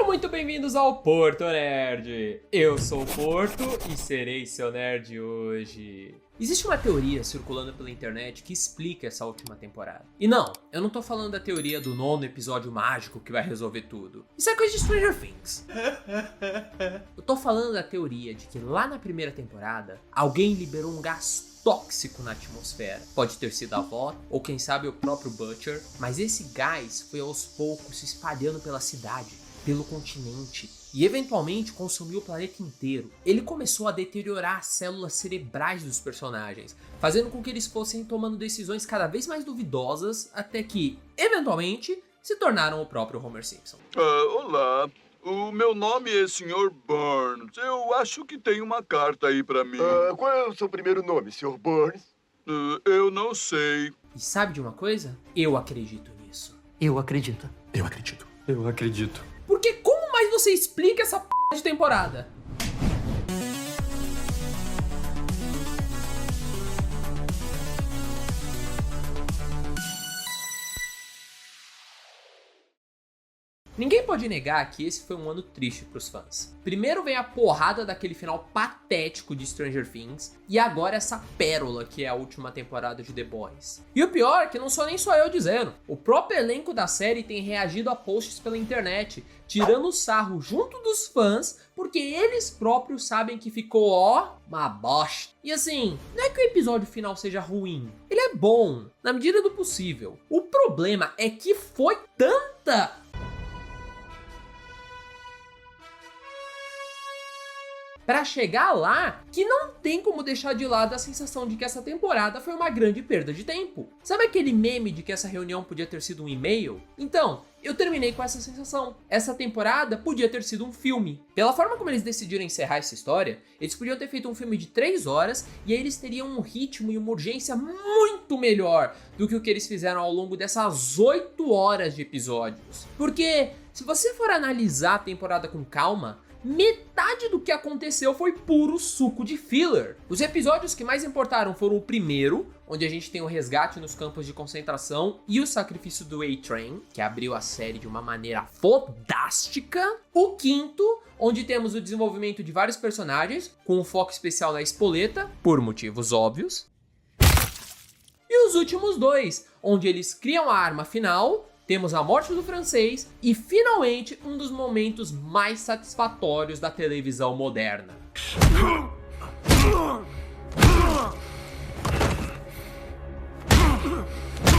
Muito bem-vindos ao Porto Nerd! Eu sou o Porto e serei seu nerd hoje. Existe uma teoria circulando pela internet que explica essa última temporada. E não, eu não tô falando da teoria do 9º episódio mágico que vai resolver tudo. Isso é coisa de Stranger Things. Eu tô falando da teoria de que lá na primeira temporada, alguém liberou um gás tóxico na atmosfera. Pode ter sido a avó, ou quem sabe o próprio Butcher, mas esse gás foi aos poucos se espalhando pela cidade, pelo continente, e eventualmente consumiu o planeta inteiro. Ele começou a deteriorar as células cerebrais dos personagens, fazendo com que eles fossem tomando decisões cada vez mais duvidosas, até que, eventualmente, se tornaram o próprio Homer Simpson. Olá. O meu nome é Sr. Burns. Eu acho que tem uma carta aí pra mim. Qual é o seu primeiro nome, Sr. Burns? Eu não sei. E sabe de uma coisa? Eu acredito nisso. Eu acredito. Eu acredito. Eu acredito. Porque como mais você explica essa p*** de temporada? Ninguém pode negar que esse foi um ano triste pros fãs. Primeiro vem a porrada daquele final patético de Stranger Things, e agora essa pérola que é a última temporada de The Boys. E o pior é que não sou nem só eu dizendo, o próprio elenco da série tem reagido a posts pela internet, tirando sarro junto dos fãs, porque eles próprios sabem que ficou, uma bosta. E assim, não é que o episódio final seja ruim, ele é bom, na medida do possível. O problema é que foi tanta pra chegar lá, que não tem como deixar de lado a sensação de que essa temporada foi uma grande perda de tempo. Sabe aquele meme de que essa reunião podia ter sido um e-mail? Então, eu terminei com essa sensação. Essa temporada podia ter sido um filme. Pela forma como eles decidiram encerrar essa história, eles podiam ter feito um filme de 3 horas e aí eles teriam um ritmo e uma urgência muito melhor do que o que eles fizeram ao longo dessas 8 horas de episódios. Porque, se você for analisar a temporada com calma, metade do que aconteceu foi puro suco de filler. Os episódios que mais importaram foram o primeiro, onde a gente tem o resgate nos campos de concentração e o sacrifício do A-Train, que abriu a série de uma maneira fodástica. O quinto, onde temos o desenvolvimento de vários personagens, com um foco especial na Espoleta, por motivos óbvios. E os últimos dois, onde eles criam a arma final, temos a morte do francês e, finalmente, um dos momentos mais satisfatórios da televisão moderna.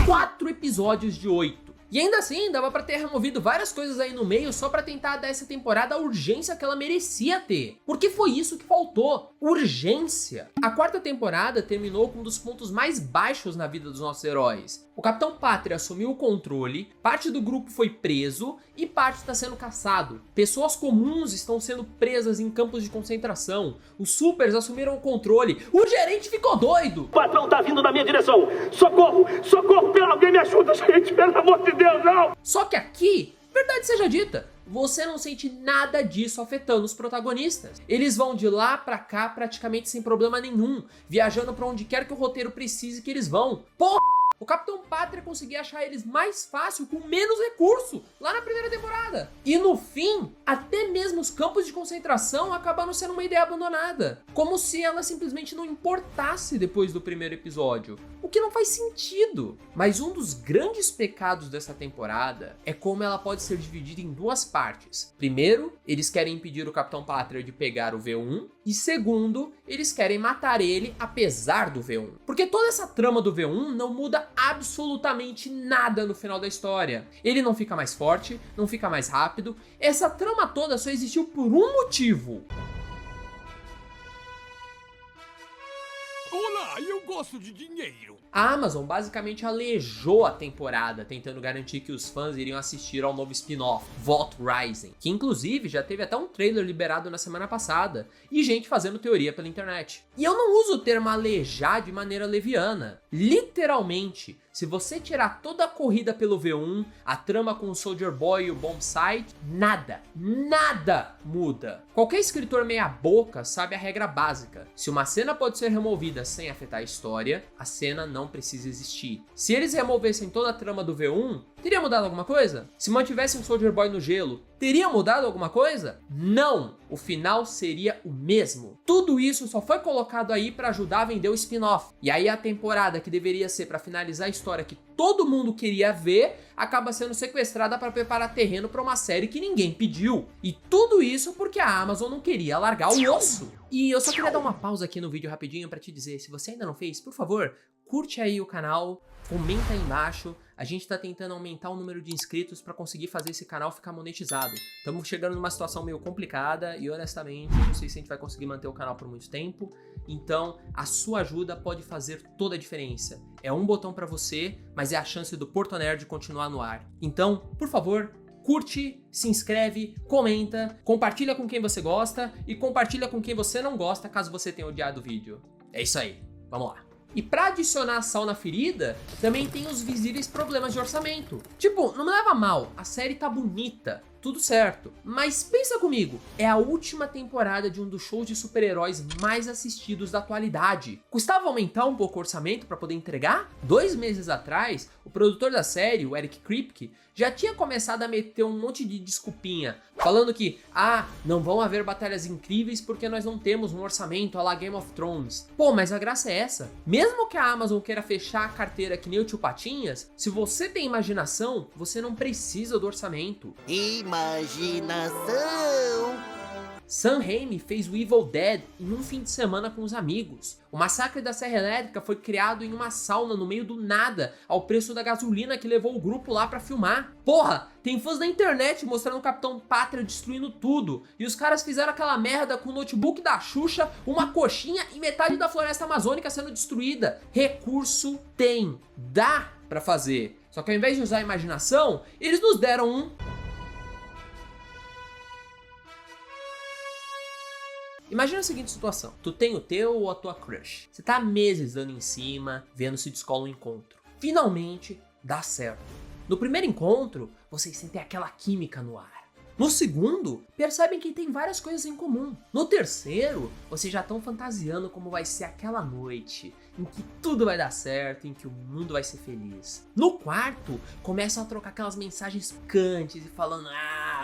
4 episódios de 8. E ainda assim, dava pra ter removido várias coisas aí no meio só pra tentar dar essa temporada a urgência que ela merecia ter. Porque foi isso que faltou. Urgência. A 4ª temporada terminou com um dos pontos mais baixos na vida dos nossos heróis. O Capitão Pátria assumiu o controle, parte do grupo foi preso e parte está sendo caçado. Pessoas comuns estão sendo presas em campos de concentração. Os supers assumiram o controle. O gerente ficou doido. O patrão tá vindo na minha direção. Socorro! Socorro! Pelo alguém me ajuda, gente! Pelo amor de Deus, não! Só que aqui, verdade seja dita, você não sente nada disso afetando os protagonistas. Eles vão de lá pra cá praticamente sem problema nenhum, viajando pra onde quer que o roteiro precise que eles vão. Porra! O Capitão Pátria conseguia achar eles mais fácil com menos recurso lá na primeira temporada. E no fim, até mesmo os campos de concentração acabaram sendo uma ideia abandonada. Como se ela simplesmente não importasse depois do primeiro episódio. O que não faz sentido. Mas um dos grandes pecados dessa temporada é como ela pode ser dividida em 2 partes. Primeiro, eles querem impedir o Capitão Pátria de pegar o V1. E segundo, eles querem matar ele apesar do V1. Porque toda essa trama do V1 não muda absolutamente nada no final da história. Ele não fica mais forte, não fica mais rápido. Essa trama toda só existiu por um motivo. Olá, eu gosto de dinheiro. A Amazon basicamente alejou a temporada, tentando garantir que os fãs iriam assistir ao novo spin-off, Vault Rising, que inclusive já teve até um trailer liberado na semana passada, e gente fazendo teoria pela internet. E eu não uso o termo alejar de maneira leviana. Literalmente, se você tirar toda a corrida pelo V1, a trama com o Soldier Boy e o Bombsight, nada muda. Qualquer escritor meia boca sabe a regra básica. Se uma cena pode ser removida sem afetar a história, a cena não precisa existir. Se eles removessem toda a trama do V1, Teria mudado alguma coisa? Se mantivesse um Soldier Boy no gelo, teria mudado alguma coisa? Não! O final seria o mesmo. Tudo isso só foi colocado aí pra ajudar a vender o spin-off. E aí a temporada que deveria ser pra finalizar a história que todo mundo queria ver, acaba sendo sequestrada pra preparar terreno pra uma série que ninguém pediu. E tudo isso porque a Amazon não queria largar o osso. E eu só queria dar uma pausa aqui no vídeo rapidinho pra te dizer, se você ainda não fez, por favor, curte aí o canal, comenta aí embaixo. A gente tá tentando aumentar o número de inscritos pra conseguir fazer esse canal ficar monetizado. Estamos chegando numa situação meio complicada e honestamente não sei se a gente vai conseguir manter o canal por muito tempo. Então a sua ajuda pode fazer toda a diferença. É um botão pra você, mas é a chance do Porto Nerd continuar no ar. Então, por favor, curte, se inscreve, comenta, compartilha com quem você gosta e compartilha com quem você não gosta caso você tenha odiado o vídeo. É isso aí, vamos lá. E pra adicionar sal na ferida, também tem os visíveis problemas de orçamento. Tipo, não me leva a mal, a série tá bonita, tudo certo. Mas pensa comigo, é a última temporada de um dos shows de super-heróis mais assistidos da atualidade. Custava aumentar um pouco o orçamento pra poder entregar? 2 meses atrás, o produtor da série, o Eric Kripke, já tinha começado a meter um monte de desculpinha, falando que, não vão haver batalhas incríveis porque nós não temos um orçamento à la Game of Thrones. Pô, mas a graça é essa. Mesmo que a Amazon queira fechar a carteira que nem o Tio Patinhas, se você tem imaginação, você não precisa do orçamento. Imaginação! Sam Raimi fez o Evil Dead em um fim de semana com os amigos. O Massacre da Serra Elétrica foi criado em uma sauna no meio do nada, ao preço da gasolina que levou o grupo lá pra filmar. Porra, tem fãs na internet mostrando o Capitão Pátria destruindo tudo, e os caras fizeram aquela merda com o notebook da Xuxa, uma coxinha e metade da floresta amazônica sendo destruída. Recurso tem, dá pra fazer. Só que ao invés de usar a imaginação, eles nos deram um... Imagina a seguinte situação, tu tem o teu ou a tua crush, você tá há meses dando em cima, vendo se descola um encontro. Finalmente, dá certo. No primeiro encontro, vocês sentem aquela química no ar. No segundo, percebem que tem várias coisas em comum. No terceiro, vocês já estão fantasiando como vai ser aquela noite, em que tudo vai dar certo, em que o mundo vai ser feliz. No quarto, começam a trocar aquelas mensagens picantes e falando,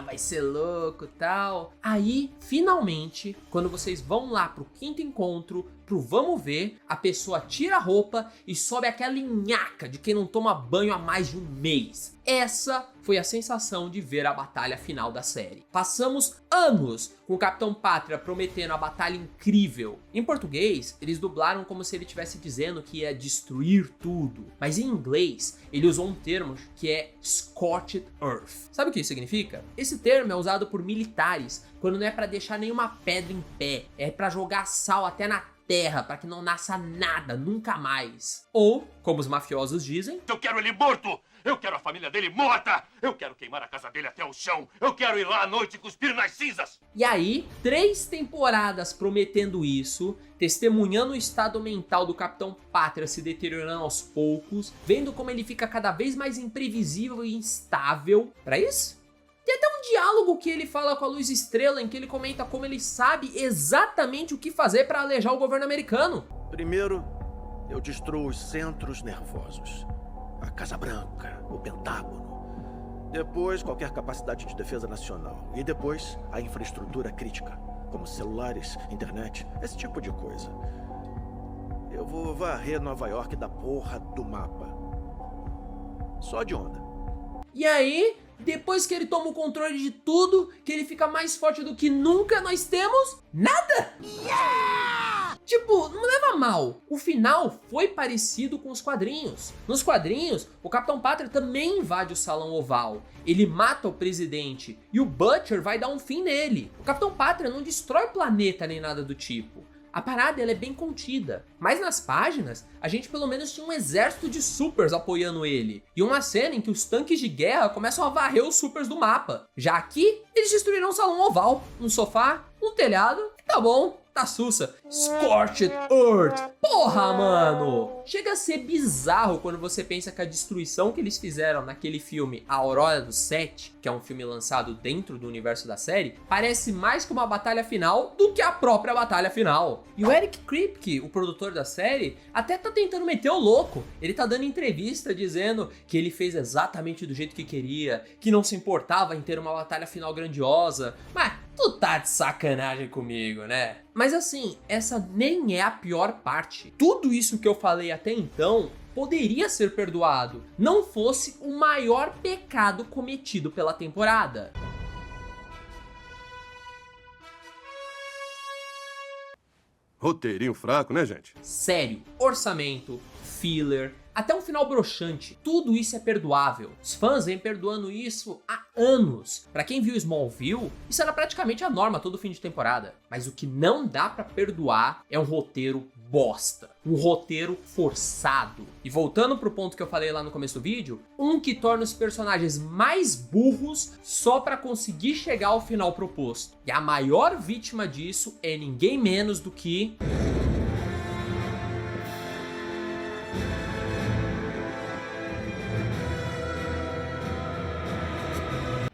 vai ser louco e tal. Aí, finalmente, quando vocês vão lá pro quinto encontro, pro vamos ver, a pessoa tira a roupa e sobe aquela nhaca de quem não toma banho há mais de um mês. Essa foi a sensação de ver a batalha final da série. Passamos anos com o Capitão Pátria prometendo a batalha incrível. Em português, eles dublaram como se ele estivesse dizendo que ia destruir tudo. Mas em inglês, ele usou um termo que é Scorched Earth. Sabe o que isso significa? Esse termo é usado por militares quando não é pra deixar nenhuma pedra em pé, é pra jogar sal até na terra para que não nasça nada, nunca mais. Ou, como os mafiosos dizem, Eu quero ele morto! Eu quero a família dele morta! Eu quero queimar a casa dele até o chão! Eu quero ir lá à noite e cuspir nas cinzas! E aí, 3 temporadas prometendo isso, testemunhando o estado mental do Capitão Pátria se deteriorando aos poucos, vendo como ele fica cada vez mais imprevisível e instável. Pra isso? Tem até um diálogo que ele fala com a Luz Estrela, em que ele comenta como ele sabe exatamente o que fazer para alejar o governo americano. Primeiro, eu destruo os centros nervosos. A Casa Branca, o Pentágono. Depois, qualquer capacidade de defesa nacional. E depois, a infraestrutura crítica, como celulares, internet, esse tipo de coisa. Eu vou varrer Nova York da porra do mapa. Só de onda. E aí, depois que ele toma o controle de tudo, que ele fica mais forte do que nunca, nós temos nada! Yeah! Tipo, não me leva a mal. O final foi parecido com os quadrinhos. Nos quadrinhos, o Capitão Pátria também invade o Salão Oval. Ele mata o presidente e o Butcher vai dar um fim nele. O Capitão Pátria não destrói o planeta nem nada do tipo. A parada ela é bem contida, mas nas páginas a gente pelo menos tinha um exército de supers apoiando ele, e uma cena em que os tanques de guerra começam a varrer os supers do mapa. Já aqui, eles destruíram um salão oval, um sofá, um telhado, e tá bom. tá sussa. Scorched Earth. Porra, mano! Chega a ser bizarro quando você pensa que a destruição que eles fizeram naquele filme A Aurora dos Sete, que é um filme lançado dentro do universo da série, parece mais que uma batalha final do que a própria batalha final. E o Eric Kripke, o produtor da série, até tá tentando meter o louco. Ele tá dando entrevista dizendo que ele fez exatamente do jeito que queria, que não se importava em ter uma batalha final grandiosa. Mas tu tá de sacanagem comigo, né? Mas assim, essa nem é a pior parte. Tudo isso que eu falei até então poderia ser perdoado, não fosse o maior pecado cometido pela temporada. Roteirinho fraco, né, gente? Sério, orçamento, filler, até um final broxante, tudo isso é perdoável. Os fãs vêm perdoando isso há anos. Pra quem viu Smallville, isso era praticamente a norma todo fim de temporada. Mas o que não dá pra perdoar é um roteiro bosta, um roteiro forçado. E voltando pro ponto que eu falei lá no começo do vídeo, um que torna os personagens mais burros só pra conseguir chegar ao final proposto. E a maior vítima disso é ninguém menos do que...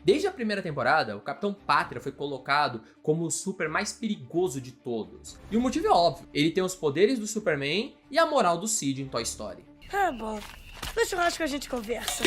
Desde a primeira temporada, o Capitão Pátria foi colocado como o super mais perigoso de todos. E o motivo é óbvio, ele tem os poderes do Superman e a moral do Sid em Toy Story. É bom, no churrasco a gente conversa.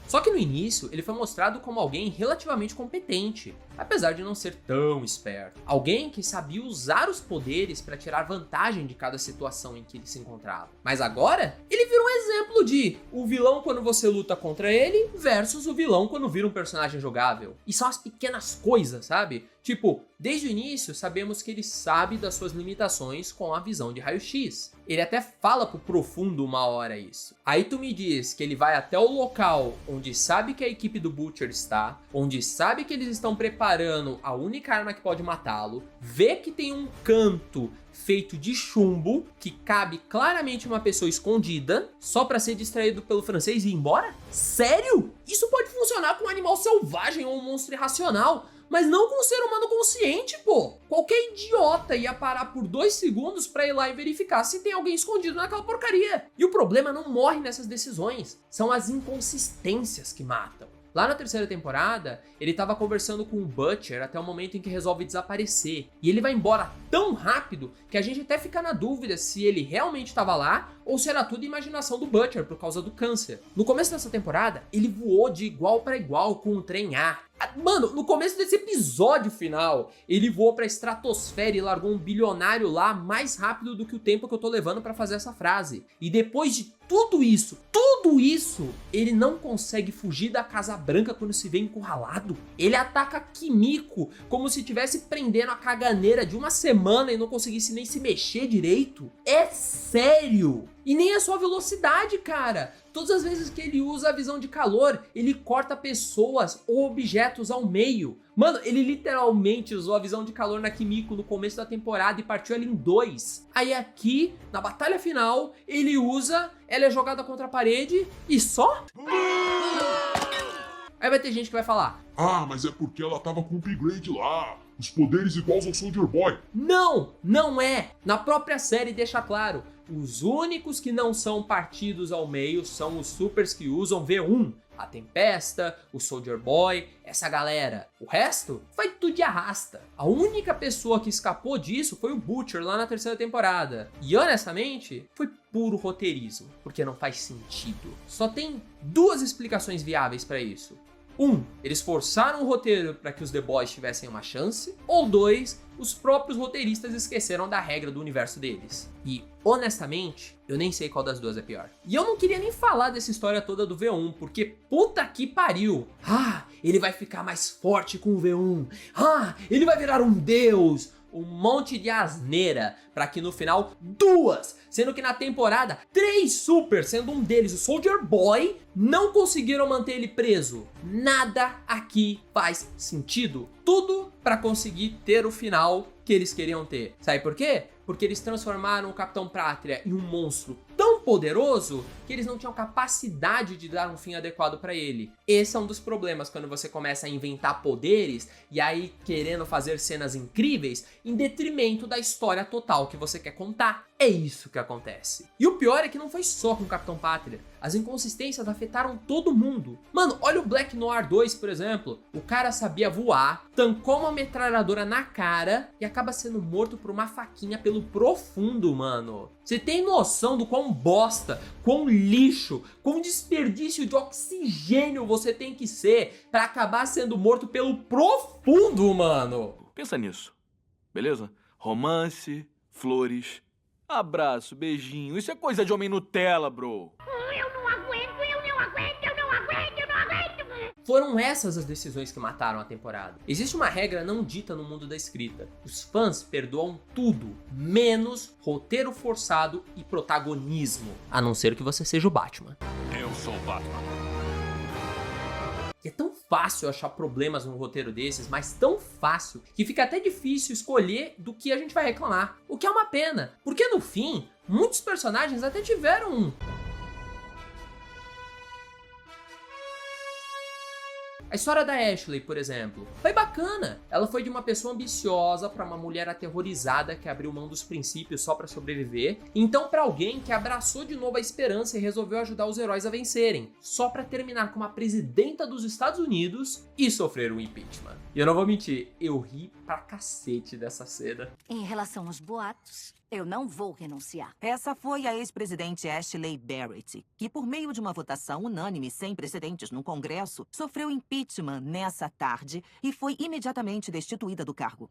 Só que no início, ele foi mostrado como alguém relativamente competente, apesar de não ser tão esperto. Alguém que sabia usar os poderes para tirar vantagem de cada situação em que ele se encontrava. Mas agora, ele vira um exemplo de o vilão quando você luta contra ele versus o vilão quando vira um personagem jogável. E são as pequenas coisas, sabe? Tipo, desde o início sabemos que ele sabe das suas limitações com a visão de raio-x. Ele até fala pro Profundo uma hora isso. Aí tu me diz que ele vai até o local onde sabe que a equipe do Butcher está, onde sabe que eles estão preparando a única arma que pode matá-lo, vê que tem um canto feito de chumbo que cabe claramente uma pessoa escondida só pra ser distraído pelo francês e ir embora? Sério? Isso pode funcionar com um animal selvagem ou um monstro irracional, mas não com um ser humano consciente, pô. Qualquer idiota ia parar por 2 segundos pra ir lá e verificar se tem alguém escondido naquela porcaria. E o problema não morre nessas decisões, são as inconsistências que matam. Lá na terceira temporada, ele tava conversando com o Butcher até o momento em que resolve desaparecer. E ele vai embora tão rápido que a gente até fica na dúvida se ele realmente estava lá ou se era tudo imaginação do Butcher por causa do câncer. No começo dessa temporada, ele voou de igual para igual com o trem A. Mano, no começo desse episódio final, ele voou pra estratosfera e largou um bilionário lá mais rápido do que o tempo que eu tô levando pra fazer essa frase. E depois de tudo isso, ele não consegue fugir da Casa Branca quando se vê encurralado. Ele ataca Kimiko como se estivesse prendendo a caganeira de uma semana e não conseguisse nem se mexer direito. É sério! E nem é só velocidade, cara. Todas as vezes que ele usa a visão de calor, ele corta pessoas ou objetos ao meio. Mano, ele literalmente usou a visão de calor na Kimiko no começo da temporada e partiu ela em 2. Aí aqui, na batalha final, ele usa, ela é jogada contra a parede e só... Aí vai ter gente que vai falar: ah, mas é porque ela tava com o upgrade lá. Os poderes iguais ao Soldier Boy. Não é. Na própria série deixa claro. Os únicos que não são partidos ao meio são os supers que usam V1. A Tempesta, o Soldier Boy, essa galera. O resto vai tudo de arrasta. A única pessoa que escapou disso foi o Butcher lá na terceira temporada. E honestamente, foi puro roteirismo, porque não faz sentido. Só tem 2 explicações viáveis pra isso. 1, eles forçaram o roteiro para que os The Boys tivessem uma chance, ou 2, os próprios roteiristas esqueceram da regra do universo deles. E, honestamente, eu nem sei qual das 2 é pior. E eu não queria nem falar dessa história toda do V1, porque puta que pariu! Ah, ele vai ficar mais forte com o V1! Ah, ele vai virar um deus! Um monte de asneira, pra que no final 2, sendo que na temporada 3 super, sendo um deles o Soldier Boy, não conseguiram manter ele preso. Nada aqui faz sentido. Tudo pra conseguir ter o final que eles queriam ter. Sabe por quê? Porque eles transformaram o Capitão Pátria em um monstro tão poderoso que eles não tinham capacidade de dar um fim adequado pra ele. Esse é um dos problemas quando você começa a inventar poderes e aí querendo fazer cenas incríveis em detrimento da história total que você quer contar. É isso que acontece. E o pior é que não foi só com o Capitão Pátria. As inconsistências afetaram todo mundo. Mano, olha o Black Noir 2, por exemplo. O cara sabia voar, tancou uma metralhadora na cara e acaba sendo morto por uma faquinha pelo profundo, mano. Você tem noção do quão bosta, quão lixo, quão desperdício de oxigênio você tem que ser pra acabar sendo morto pelo profundo, mano? Pensa nisso, beleza? Romance, flores, abraço, beijinho. Isso é coisa de homem Nutella, bro. Foram essas as decisões que mataram a temporada. Existe uma regra não dita no mundo da escrita. Os fãs perdoam tudo, menos roteiro forçado e protagonismo. A não ser que você seja o Batman. Eu sou o Batman. É tão fácil achar problemas num roteiro desses, mas tão fácil, que fica até difícil escolher do que a gente vai reclamar. O que é uma pena, porque no fim, muitos personagens até tiveram um... A história da Ashley, por exemplo, foi bacana. Ela foi de uma pessoa ambiciosa para uma mulher aterrorizada que abriu mão dos princípios só para sobreviver. Então para alguém que abraçou de novo a esperança e resolveu ajudar os heróis a vencerem, só para terminar como a presidenta dos Estados Unidos e sofrer um impeachment. E eu não vou mentir, eu ri pra cacete dessa cena. Em relação aos boatos, eu não vou renunciar. Essa foi a ex-presidente Ashley Barrett, que por meio de uma votação unânime sem precedentes no Congresso, sofreu impeachment nessa tarde e foi imediatamente destituída do cargo.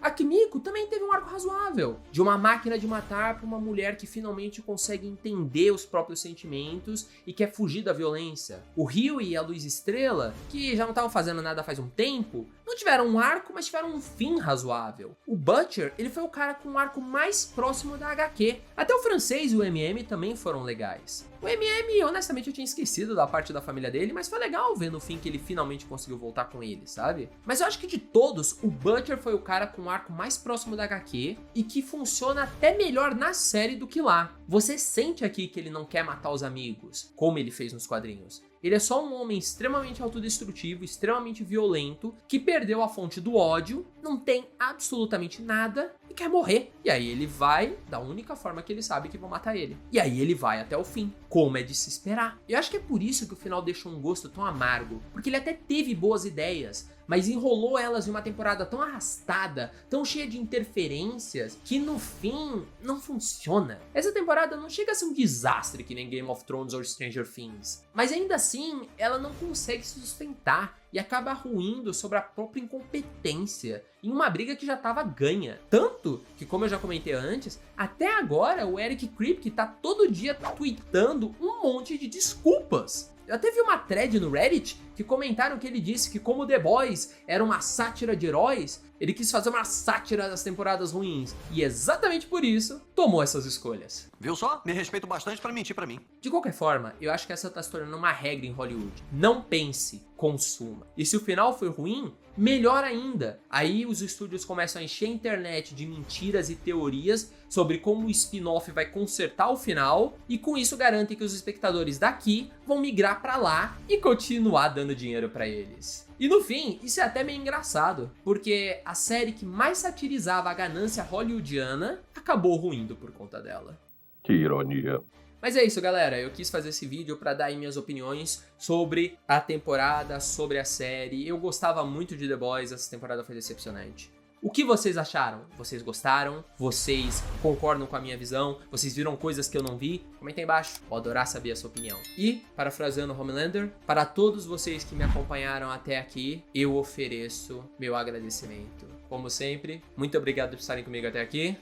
A Kimiko também teve um arco razoável, de uma máquina de matar para uma mulher que finalmente consegue entender os próprios sentimentos e quer fugir da violência. O Rio e a Luz Estrela, que já não estavam fazendo nada faz um tempo, não tiveram um arco, mas tiveram um fim razoável. O Butcher, ele foi o cara com o arco mais próximo da HQ. Até o Francês e o MM também foram legais. O MM, honestamente, eu tinha esquecido da parte da família dele, mas foi legal ver no fim que ele finalmente conseguiu voltar com ele, sabe? Mas eu acho que de todos, o Butcher foi o cara com o arco mais próximo da HQ e que funciona até melhor na série do que lá. Você sente aqui que ele não quer matar os amigos, como ele fez nos quadrinhos. Ele é só um homem extremamente autodestrutivo, extremamente violento, que perdeu a fonte do ódio, não tem absolutamente nada e quer morrer. E aí ele vai da única forma que ele sabe que vão matar ele. E aí ele vai até o fim, como é de se esperar. Eu acho que é por isso que o final deixou um gosto tão amargo, porque ele até teve boas ideias, mas enrolou elas em uma temporada tão arrastada, tão cheia de interferências, que no fim não funciona. Essa temporada não chega a ser um desastre que nem Game of Thrones ou Stranger Things, mas ainda assim ela não consegue se sustentar e acaba ruindo sobre a própria incompetência em uma briga que já estava ganha. Tanto que, como eu já comentei antes, até agora o Eric Kripke tá todo dia tweetando um monte de desculpas. Eu até vi uma thread no Reddit que comentaram que ele disse que como The Boys era uma sátira de heróis, ele quis fazer uma sátira das temporadas ruins. E exatamente por isso, tomou essas escolhas. Viu só? Me respeito bastante pra mentir pra mim. De qualquer forma, eu acho que essa tá se tornando uma regra em Hollywood. Não pense, consuma. E se o final foi ruim, melhor ainda. Aí os estúdios começam a encher a internet de mentiras e teorias sobre como o spin-off vai consertar o final, e com isso garantem que os espectadores daqui vão migrar pra lá e continuar dando dinheiro pra eles. E no fim, isso é até meio engraçado, porque a série que mais satirizava a ganância hollywoodiana acabou ruindo por conta dela. Que ironia. Mas é isso, galera, eu quis fazer esse vídeo pra dar aí minhas opiniões sobre a temporada, sobre a série. Eu gostava muito de The Boys, essa temporada foi decepcionante. O que vocês acharam? Vocês gostaram? Vocês concordam com a minha visão? Vocês viram coisas que eu não vi? Comenta aí embaixo, vou adorar saber a sua opinião. E, parafraseando Homelander, para todos vocês que me acompanharam até aqui, eu ofereço meu agradecimento. Como sempre, muito obrigado por estarem comigo até aqui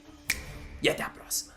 e até a próxima.